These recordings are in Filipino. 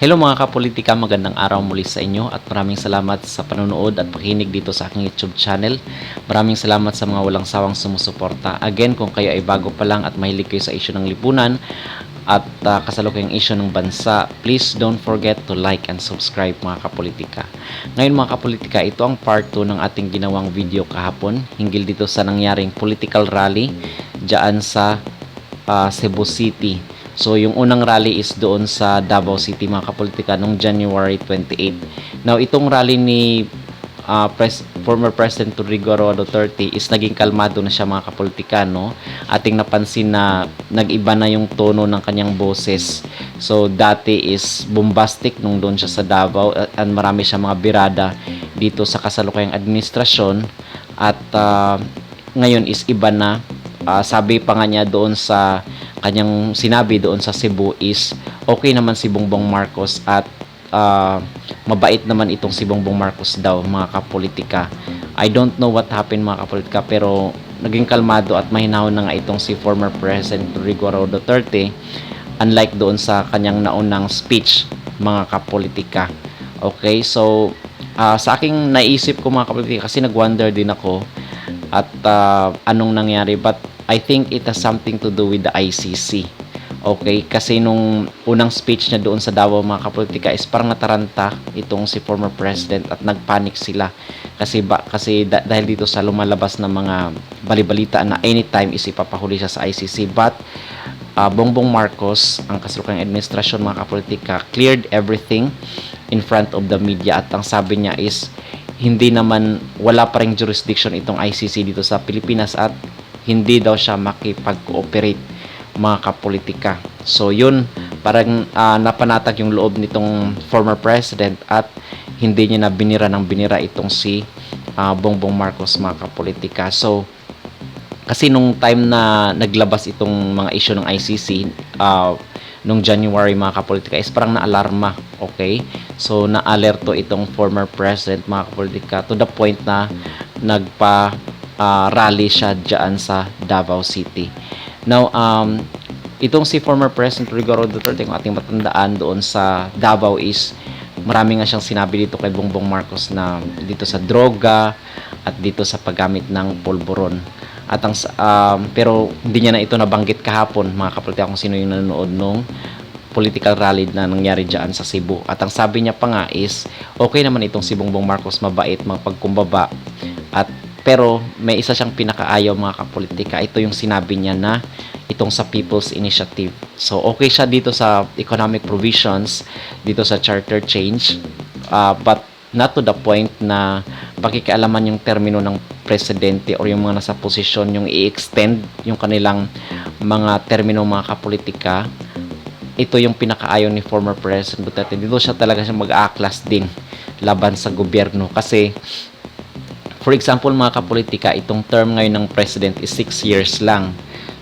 Hello mga kapolitika, magandang araw muli sa inyo at maraming salamat sa panonood at pakinig dito sa aking YouTube channel. Maraming salamat sa mga walang sawang sumusuporta. Again, kung kayo ay bago pa lang at mahilig kayo sa isyu ng lipunan at kasalukuyang isyu ng bansa, please don't forget to like and subscribe mga kapolitika. Ngayon mga kapolitika, ito ang part 2 ng ating ginawang video kahapon hinggil dito sa nangyaring political rally dyan sa Cebu City. So, yung unang rally is doon sa Davao City, mga kapolitika, noong January 28. Now, itong rally ni former President Rodrigo Roa Duterte is naging kalmado na siya, mga kapolitika, no? Ating napansin na nag-iba na yung tono ng kanyang boses. So, dati is bombastic nung doon siya sa Davao at marami siya mga birada dito sa kasalukuyang administrasyon at ngayon is iba na. Sabi pa nga niya doon sa kanyang sinabi doon sa Cebu is okay naman si Bongbong Marcos at mabait naman itong si Bongbong Marcos daw, mga kapolitika. I don't know what happened, mga kapolitika, pero naging kalmado at mahinahon na nga itong si former President Rodrigo Roa Duterte, unlike doon sa kanyang naunang speech, mga kapolitika. Okay, so sa aking naisip ko, mga kapolitika, kasi nag-wonder din ako at anong nangyari, but I think it has something to do with the ICC. Okay, kasi nung unang speech niya doon sa Davao, mga kapolitika, is parang nataranta itong si former president at nagpanic sila kasi dahil dito sa lumalabas na mga balibalita na anytime is ipapahuli siya sa ICC. But Bongbong Marcos, ang kasalukuyang administrasyon, mga kapolitika, cleared everything in front of the media at ang sabi niya is hindi naman, wala pa ring jurisdiction itong ICC dito sa Pilipinas at hindi daw siya makipag-cooperate, mga kapolitika. So yun, parang napanatag yung loob nitong former president at hindi niya na binira ng binira itong si Bongbong Marcos, mga kapolitika. So kasi nung time na naglabas itong mga issue ng ICC nung January, mga kapolitika, is parang na-alarma. Okay, so na-alerto itong former president, mga kapolitika, to the point na rally siya dyan sa Davao City. Now, itong si former President Rodrigo Roa Duterte, kung ating matandaan doon sa Davao is marami nga siyang sinabi dito kay Bongbong Marcos na dito sa droga at dito sa paggamit ng polvoron. At pero hindi niya na ito nabanggit kahapon, mga kapolitika, kung sino yung nanonood nung political rally na nangyari dyan sa Cebu. At ang sabi niya pa nga is okay naman itong si Bongbong Marcos, mabait, mapagkumbaba, at pero may isa siyang pinakaayaw, mga kapolitika. Ito yung sinabi niya na itong sa People's Initiative. So okay siya dito sa economic provisions, dito sa charter change, but not to the point na pakikialaman yung termino ng presidente or yung mga nasa posisyon yung i-extend yung kanilang mga termino, mga kapolitika. Ito yung pinakaayaw ni former President Duterte. Dito siya talaga siya mag-aaklas din laban sa gobyerno kasi for example, mga kapolitika, itong term ngayon ng president is 6 years lang.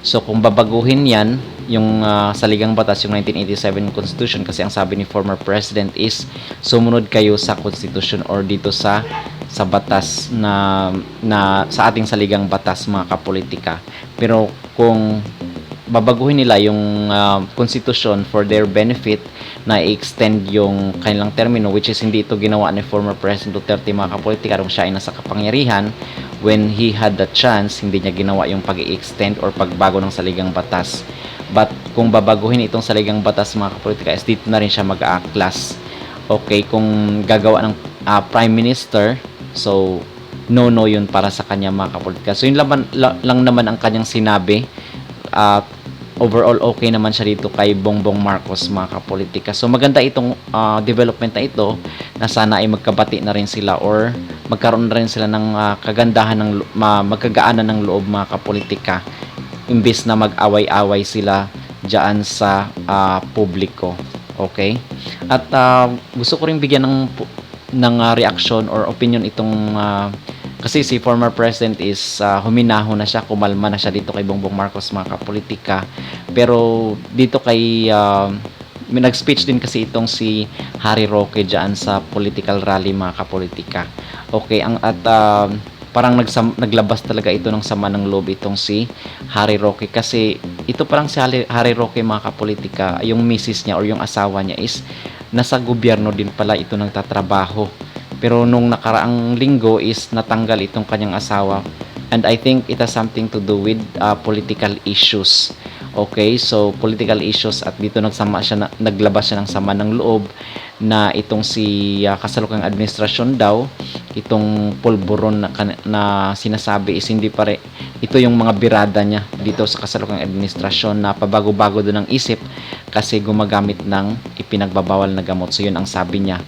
So kung babaguhin yan, yung saligang batas, yung 1987 Constitution, kasi ang sabi ni former president is sumunod kayo sa Constitution or dito sa batas na sa ating saligang batas, mga kapolitika. Pero kung babaguhin nila yung Constitution for their benefit, na i-extend yung kanilang termino, which is hindi ito ginawa ni former President Duterte, mga kapolitika, kung siya ay nasa kapangyarihan. When he had the chance, hindi niya ginawa yung pag-i-extend or pagbago ng saligang batas. But kung babaguhin itong saligang batas, mga kapolitika, is dito na rin siya mag-aaklas. Okay, kung gagawa ng Prime Minister, so no yun para sa kanya, mga kapolitika. So yun lang naman ang kanyang sinabi. Overall, okay naman siya dito kay Bongbong Marcos, mga kapolitika. So maganda itong development na ito na sana ay magkabati na rin sila or magkaroon na rin sila ng kagandahan, magkagaanan ng loob, mga kapolitika, imbis na mag-away-away sila dyan sa publiko. Okay? At gusto ko rin bigyan ng reaction or opinion itong kasi si former president is huminaho na siya, kumalma na siya dito kay Bongbong Marcos, mga kapolitika. Pero dito kay may nag-speech din kasi itong si Harry Roque dyan sa political rally, mga kapolitika. Okay, parang naglabas talaga ito ng sama ng loob itong si Harry Roque kasi ito parang si Harry Roque, mga kapolitika, yung misis niya or yung asawa niya is nasa gobyerno din pala ito nagtatrabaho. Pero nung nakaraang linggo is natanggal itong kanyang asawa, and I think it has something to do with political issues. Okay, so political issues, at dito naglabas siya ng sama ng loob na itong si kasalukuyang administrasyon daw, itong pulburon na sinasabi is hindi pare ito yung mga birada niya dito sa kasalukuyang administrasyon na pabago-bago doon ng isip kasi gumagamit ng ipinagbabawal na gamot. So yun ang sabi niya.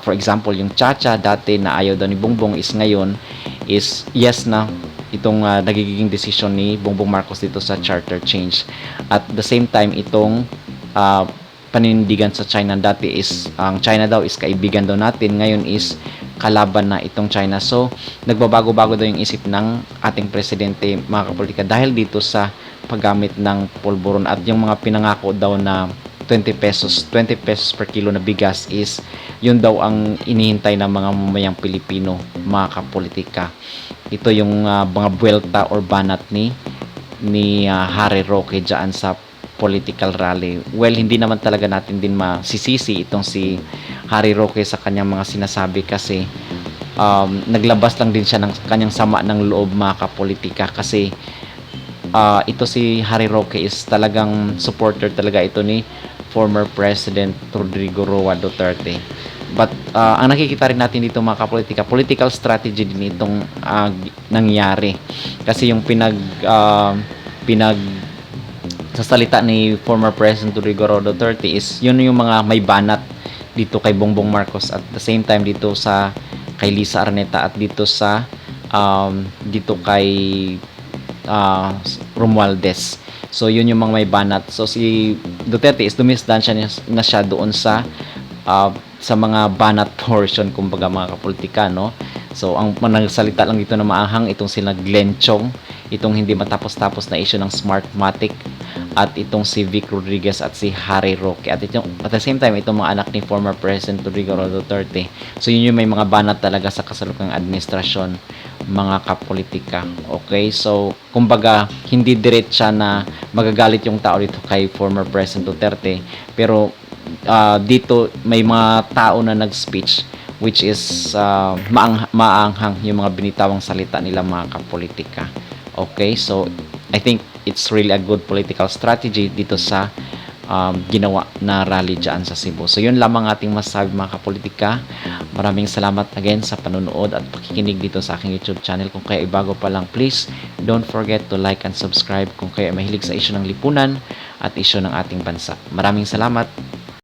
For example, yung Chacha dati na ayaw daw ni Bongbong is ngayon is yes na itong nagiging decision ni Bongbong Marcos dito sa charter change. At the same time, itong panindigan sa China dati is ang China daw is kaibigan daw natin, ngayon is kalaban na itong China. So nagbabago-bago daw yung isip ng ating presidente, mga kapolitika, dahil dito sa paggamit ng pulburon at yung mga pinangako daw na 20 pesos per kilo na bigas is yun daw ang inihintay ng mga mamayang Pilipino, mga kapolitika. Ito yung mga buwelta or banat ni Harry Roque dyan sa political rally. Well, hindi naman talaga natin din masisisi itong si Harry Roque sa kanyang mga sinasabi kasi naglabas lang din siya ng kanyang sama ng loob, mga kapolitika, kasi ito si Harry Roque is talagang supporter talaga ito ni former President Rodrigo Roa Duterte. But ang nakikita rin natin dito, mga kapolitika, political strategy din itong nangyari. Kasi yung sa salita ni former President Rodrigo Roa Duterte is yun yung mga may banat dito kay Bongbong Marcos, at the same time dito kay Lisa Araneta, at dito kay Romualdez. So yun yung mga may banat. So si Duterte is dumisdansya na siya doon sa mga banat portion, kumbaga, mga kapolitika, no? So ang nagsalita lang dito na maanghang itong sila Glenn Chong, itong hindi matapos-tapos na issue ng Smartmatic, at itong si Vic Rodriguez at si Harry Roque, at the same time itong mga anak ni former President Rodrigo Duterte. So yun yung may mga banat talaga sa kasalukuyang administrasyon, mga kapolitika. Okay, so kumbaga hindi diretsa na magagalit yung tao dito kay former President Duterte, pero dito may mga tao na nag-speech which is maanghang yung mga binitawang salita nila, mga kapolitika. Okay, so I think it's really a good political strategy dito sa ginawa na rally dyan sa Cebu. So yun lamang ating masasabi, mga kapolitika. Maraming salamat again sa panonood at pakikinig dito sa aking YouTube channel. Kung kayo ay bago pa lang, please don't forget to like and subscribe kung kayo ay mahilig sa isyu ng lipunan at isyu ng ating bansa. Maraming salamat.